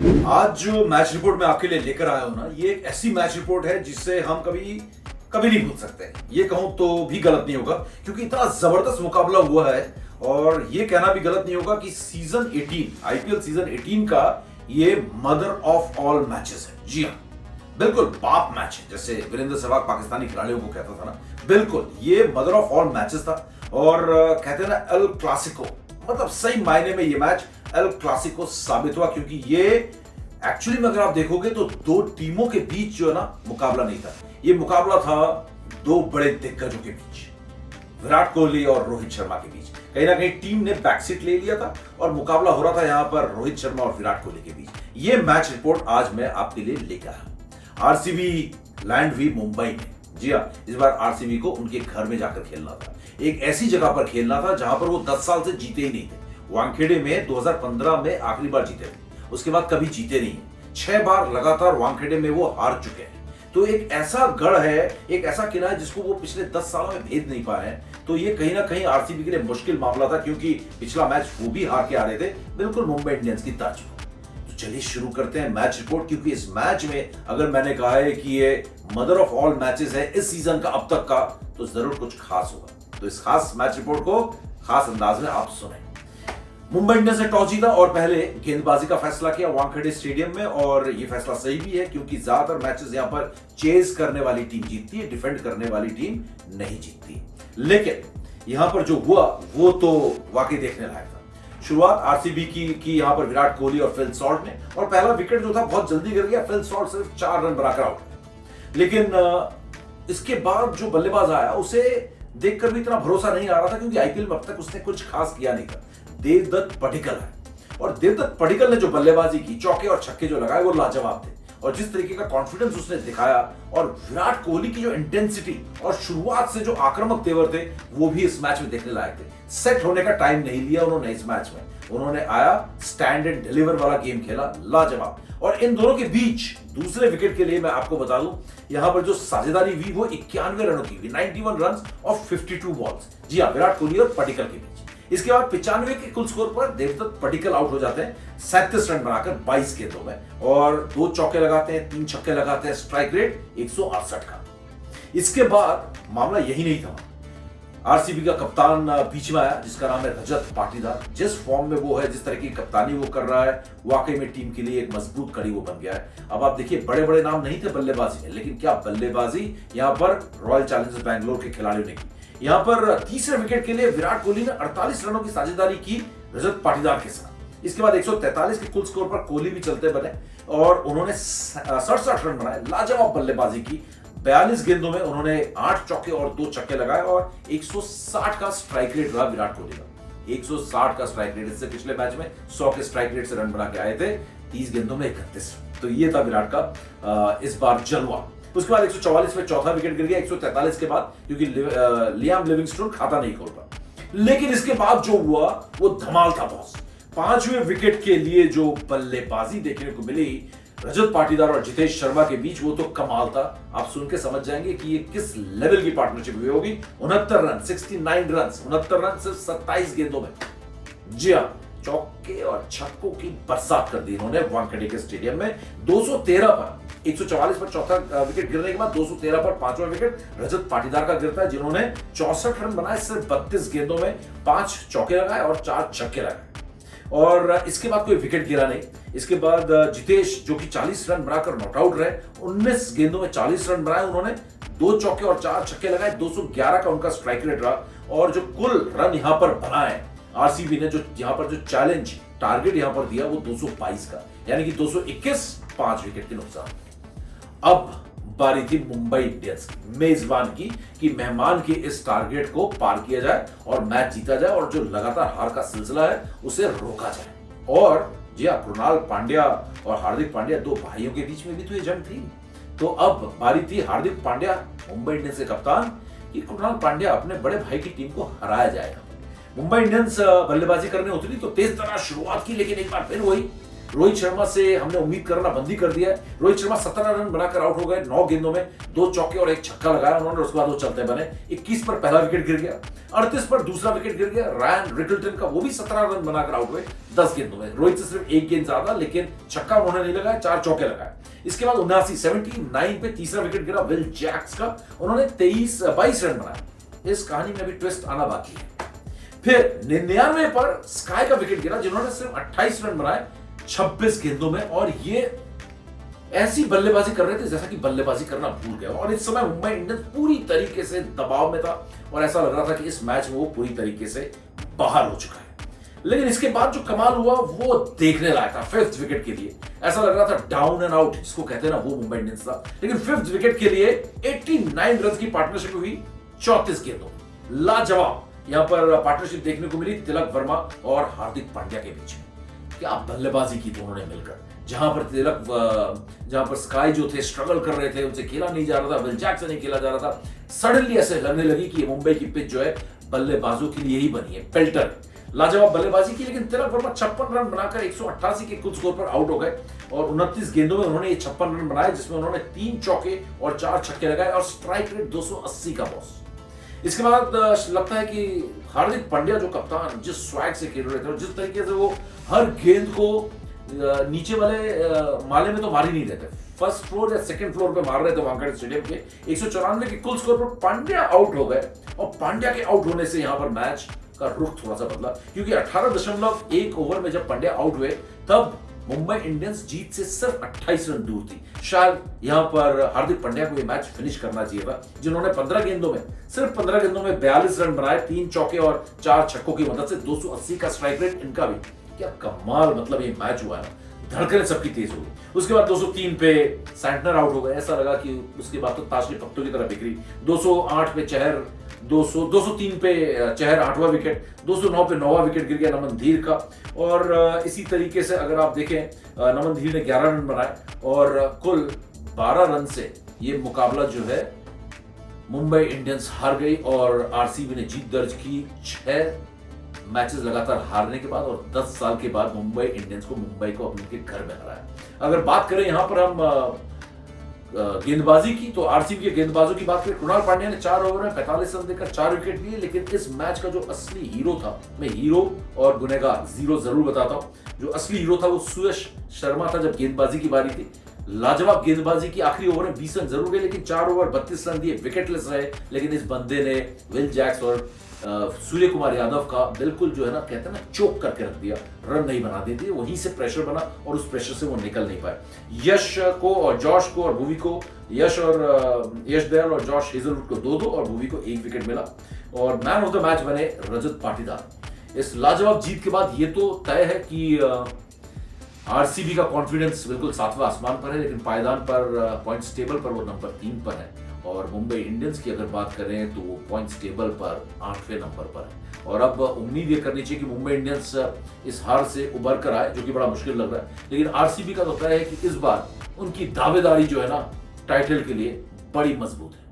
आज जो match report मैं आपके लिए लेकर आया हूं ना, ये एक ऐसी मैच रिपोर्ट है जिससे हम कभी कभी नहीं भूल सकते। ये कहूं तो भी गलत नहीं होगा क्योंकि इतना जबरदस्त मुकाबला हुआ है। और ये कहना भी गलत नहीं होगा कि सीजन 18 आईपीएल सीजन 18 का ये मदर ऑफ ऑल मैचेस है। जी हाँ, बिल्कुल बाप मैच है, जैसे वीरेंद्र सहवाग पाकिस्तानी खिलाड़ियों को कहता था ना, बिल्कुल ये मदर ऑफ ऑल मैचेस था। और कहते हैं ना एल क्लासिको, मतलब सही मायने में ये मैच एल क्लासिको साबित हुआ, क्योंकि ये एक्चुअली में अगर आप देखोगे तो दो टीमों के बीच जो है ना मुकाबला नहीं था, ये मुकाबला था दो बड़े दिग्गजों के बीच, विराट कोहली और रोहित शर्मा के बीच। कहीं ना कहीं टीम ने बैकसीट ले लिया था और मुकाबला हो रहा था यहां पर रोहित शर्मा और विराट कोहली के बीच। ये मैच रिपोर्ट आज मैं आपके लिए लेकर आया। आरसीबी लैंड हुई मुंबई में। जी हाँ, इस बार आरसीबी को उनके घर में जाकर खेलना था, एक ऐसी जगह पर खेलना था जहां पर वो 10 साल से जीते ही नहीं थे। वानखेड़े में 2015 में आखिरी बार जीते थे, उसके बाद कभी जीते नहीं है। 6 बार लगातार वानखेड़े में वो हार चुके हैं। तो एक ऐसा गढ़ है, एक ऐसा किला है जिसको वो पिछले 10 सालों में भेद नहीं पाए हैं। तो ये कहीं ना कहीं आरसीबी के लिए मुश्किल मामला था, क्योंकि पिछला मैच वो भी हार के आ रहे थे, बिल्कुल मुंबई इंडियंस की तर्ज पर। तो चलिए शुरू करते हैं मैच रिपोर्ट, क्योंकि इस मैच में अगर मैंने कहा है कि ये मदर ऑफ ऑल मैचेस है इस सीजन का अब तक का, तो जरूर कुछ खास होगा। तो इस खास मैच रिपोर्ट को खास अंदाज में आप सुने। मुंबई इंडियंस ने टॉस जीता और पहले गेंदबाजी का फैसला किया वानखेड़े स्टेडियम में, और ये फैसला सही भी है क्योंकि ज्यादातर मैचेस यहां पर चेज करने वाली टीम जीतती है, डिफेंड करने वाली टीम नहीं जीतती। लेकिन यहां पर जो हुआ वो तो वाकई देखने लायक था। शुरुआत आरसीबी की यहां पर विराट कोहली और फिल सॉल्ट ने, और पहला विकेट जो था बहुत जल्दी गिर गया। फिल सॉल्ट सिर्फ 4 रन बनाकर आउट। लेकिन इसके बाद जो बल्लेबाज आया उसे देखकर भी इतना भरोसा नहीं आ रहा था, क्योंकि आईपीएल में अब तक उसने कुछ खास किया नहीं था। देवदत्त पडिक्कल है, और देवदत्त पडिक्कल ने जो बल्लेबाजी की, चौके और छक्के जो लगाए वो लाजवाब थे। और जिस तरीके का कॉन्फिडेंस उसने दिखाया, और विराट कोहली की जो इंटेंसिटी और शुरुआत से जो आक्रामक तेवर थे, वो भी इस मैच में देखने लायक थे। सेट होने का टाइम नहीं लिया उन्होंने इस मैच में, उन्होंने आया स्टैंड एंड डिलीवर वाला गेम खेला, लाजवाब। और इन दोनों के बीच दूसरे विकेट के लिए मैं आपको बता दूं, यहां पर जो साझेदारी हुई वो 91 रनों की हुई, 91 रन ऑफ 52 बॉल्स। जी हां, विराट कोहली और पडिक्कल के बीच। इसके बाद 95 के कुल स्कोर पर देवदत्त पडिक्कल आउट हो जाते हैं 37 रन बनाकर 22 गेंदों में, और 2 चौके लगाते हैं, 3 छक्के लगाते हैं, स्ट्राइक रेट 168 का। इसके बाद मामला यही नहीं था। आरसीबी का कप्तान बीच में आया, जिसका नाम है रजत पाटीदार। जिस फॉर्म में वो है, जिस तरह की कप्तानी वो कर रहा है, वाकई में टीम के लिए एक मजबूत कड़ी वो बन गया है। अब आप देखिए, बड़े बड़े नाम नहीं थे बल्लेबाजी में, लेकिन क्या बल्लेबाजी यहां पर रॉयल चैलेंजर्स बैंगलोर के खिलाड़ियों ने की। यहां पर तीसरे विकेट के लिए विराट कोहली ने 48 रनों की साझेदारी की रजत पाटीदार के साथ। इसके बाद 143 के कुल स्कोर पर कोहली भी चलते बने, और उन्होंने 67 रन बनाए, लाजवाब बल्लेबाजी की। 42 गेंदों में उन्होंने 8 चौके और 2 छक्के लगाए, और 160 का स्ट्राइक रेट रहा विराट कोहली का। 160 का स्ट्राइक रेट, इससे पिछले मैच में 100 के स्ट्राइक रेट से रन बना के आए थे, 30 गेंदों में 31। तो ये था विराट का इस बार जलवा। उसके बाद 144 में चौथा विकेट गिर गया 143 के बाद, क्योंकि लियाम लिविंगस्टोन खाता नहीं खोल पाया। लेकिन इसके बाद जो हुआ वो धमाल था बॉस। 5वें विकेट के लिए जो बल्लेबाजी देखने को मिली रजत पाटीदार और जितेश शर्मा के बीच, वो तो कमाल था। आप सुन के समझ जाएंगे कि ये किस लेवल की पार्टनरशिप हुई होगी। 69 रन, 69 रन, 69 रन सिर्फ 27 गेंदों में। जी हाँ, चौके और छक्कों की बरसात कर दी इन्होंने वानखेड़े के स्टेडियम में। 213 पर 144 पर चौथा विकेट गिरने के बाद 213 पर 5वां विकेट रजत पाटीदार का गिरता है, जिन्होंने 64 रन बनाए सिर्फ 32 गेंदों में, 5 चौके लगाए और 4 छक्के लगाए। और इसके बाद कोई विकेट गिरा नहीं। इसके बाद जितेश, जो कि 40 रन बनाकर नॉट आउट रहे, 19 गेंदों में 40 रन बनाए उन्होंने, 2 चौके और 4 छक्के लगाए, 211 का उनका स्ट्राइक रेट रहा। और जो कुल रन यहां पर बनाए आरसीबी ने, जो यहां पर जो चैलेंज टारगेट यहां पर दिया वो 222 का, यानी कि 221, 5 विकेट के नुकसान। अब बारी थी मुंबई इंडियंस की, मेजबान की, कि मेहमान के इस टारगेट को पार किया जाए और मैच जीता जाए, और जो लगातार हार का सिलसिला है उसे रोका जाए। और जी हाँ, कृणाल पांड्या और हार्दिक पांड्या, 2 भाइयों के बीच में भी तो ये जंग थी। तो अब बारी थी हार्दिक पांड्या, मुंबई इंडियंस के कप्तान, कि कृणाल पांड्या अपने बड़े भाई की टीम को हराया जाएगा। मुंबई इंडियंस बल्लेबाजी करने उतरी तो तेज तरह शुरुआत की, लेकिन एक बार फिर वही रोहित शर्मा से हमने उम्मीद करना बंद ही कर दिया है। रोहित शर्मा 17 रन बनाकर आउट हो गए 9 गेंदों में, 2 चौके और 1 छक्का लगाया उन्होंने, उसके बाद वो चलते बने। 21 पर पहला विकेट गिर गया, 38 पर दूसरा विकेट गिर गया रायन रिकल्टन का, वो भी 17 रन बनाकर आउट हुए 10 गेंदों में। रोहित से सिर्फ 1 गेंद ज्यादा, लेकिन छक्का उन्होंने नहीं लगाया, 4 चौके लगाए। इसके बाद 79 पे तीसरा विकेट गिरा विल जैक्स का, उन्होंने 22 रन बनाए। इस कहानी में भी ट्विस्ट आना बाकी है। फिर 99 पर स्काई का विकेट गिरा, जिन्होंने सिर्फ 28 रन बनाए 26 गेंदों में, और ये ऐसी बल्लेबाजी कर रहे थे जैसा कि बल्लेबाजी करना भूल गया। और इस समय मुंबई इंडियंस पूरी तरीके से दबाव में था और ऐसा लग रहा था कि इस मैच में वो पूरी तरीके से बाहर हो चुका है। लेकिन इसके बाद जो कमाल हुआ वो देखने लायक था। 5th विकेट के लिए ऐसा लग रहा था डाउन एंड आउट जिसको कहते हैं ना, वो मुंबई इंडियंस था। लेकिन 5th विकेट के लिए 89 रन की पार्टनरशिप हुई 34 गेंदों में। लाजवाब यहां पर पार्टनरशिप देखने को मिली तिलक वर्मा और हार्दिक पांड्या के बीच में। क्या बल्लेबाजी की दोनों ने मिलकर, जहां पर स्काई जो थे स्ट्रगल कर रहे थे, उनसे खेला नहीं जा रहा था, विल जैक से नहीं खेला जा रहा था। सडनली ऐसे लगने लगी कि मुंबई की पिच जो है बल्लेबाजों के लिए ही बनी है, पेल्टर। लाजवाब बल्लेबाजी की, लेकिन तिलक वर्मा 56 रन बनाकर 188 के कुल स्कोर पर आउट हो गए और 29 गेंदों में उन्होंने ये 56 रन बनाए, जिसमें उन्होंने 3 चौके और 4 छक्के लगाए और स्ट्राइक रेट 280 का बॉस। इसके बाद लगता है कि हार्दिक पांड्या जो कप्तान जिस स्वैग से खेल रहे थे और जिस तरीके से वो हर गेंद को नीचे वाले माले में तो मार ही नहीं रहे थे, फर्स्ट फ्लोर या सेकंड फ्लोर पे मार रहे थे वानखेड़े स्टेडियम के। 194 के कुल स्कोर पर पांड्या आउट हो गए और पांड्या के आउट होने से यहां पर मैच का रुख थोड़ा सा बदला, क्योंकि 18.1 ओवर में जब पांड्या आउट हुए तब मुंबई इंडियंस जीत से सिर्फ 28 रन दूर थी। शायद यहां पर हार्दिक पांड्या को ये मैच फिनिश करना चाहिए था, जिन्होंने 15 गेंदों में 42 रन बनाए, 3 चौके और 4 छक्कों की मदद से। 280 का स्ट्राइक रेट इनका भी। क्या कमाल मतलब ये मैच हुआ है, धड़कनें सबकी तेज हो गई। उसके बाद 203 पे सैंटनर आउट हो गए, ऐसा लगा कि उसके बाद तो ताशरी पत्तों की तरह बिखरी। 208 पे चहर, 203 पे चहर 8वां विकेट, 209 पे 9वां विकेट गिर गया नमन धीर का। और इसी तरीके से अगर आप देखें, नमन धीर ने 11 रन बनाए और कुल 12 रन से ये मुकाबला जो है मुंबई इंडियंस हार गई और आरसीबी ने जीत दर्ज की 6 मैचेस लगातार हारने के बाद, और 10 साल के बाद मुंबई इंडियंस को अपने के घर में हराया। अगर बात करें यहां पर हम गेंदबाजी की, तो आरसीबी के गेंदबाजों की बात करें, कृणाल पांड्या ने 4 ओवर में 45 रन देकर 4 विकेट लिए। लेकिन इस मैच का जो असली हीरो था, मैं हीरो और गुनहगार जीरो जरूर बताता हूं। जो असली हीरो था वो सुयश शर्मा था जब गेंदबाजी की बारी थी। लाजवाब गेंदबाजी की, आखिरी ओवर में 20 रन जरूर गए, लेकिन 4 ओवर 32 रन दिए, विकेटलेस रहे। लेकिन इस बंदे ने विल जैक्स और सूर्य कुमार यादव का बिल्कुल जो है ना, कहते हैं ना, चोक करके रख दिया, रन नहीं बना देते। वहीं से प्रेशर बना और उस प्रेशर से वो निकल नहीं पाए। यश को और जॉश को और भुवी को, यश दयाल और जॉश हेजलवुड को 2-2 और भुवी को 1 विकेट मिला और मैन ऑफ द मैच बने रजत पाटीदार। इस लाजवाब जीत के बाद ये तो तय है कि आरसीबी का कॉन्फिडेंस बिल्कुल 7वें आसमान पर है, लेकिन पायदान पर पॉइंट्स टेबल पर वो नंबर 3 पर है। और मुंबई इंडियंस की अगर बात करें तो वो पॉइंट्स टेबल पर 8वें नंबर पर है। और अब उम्मीद ये करनी चाहिए कि मुंबई इंडियंस इस हार से उबर कर आए, जो कि बड़ा मुश्किल लग रहा है। लेकिन आरसीबी का तो तय है कि इस बार उनकी दावेदारी जो है ना, टाइटल के लिए बड़ी मजबूत है।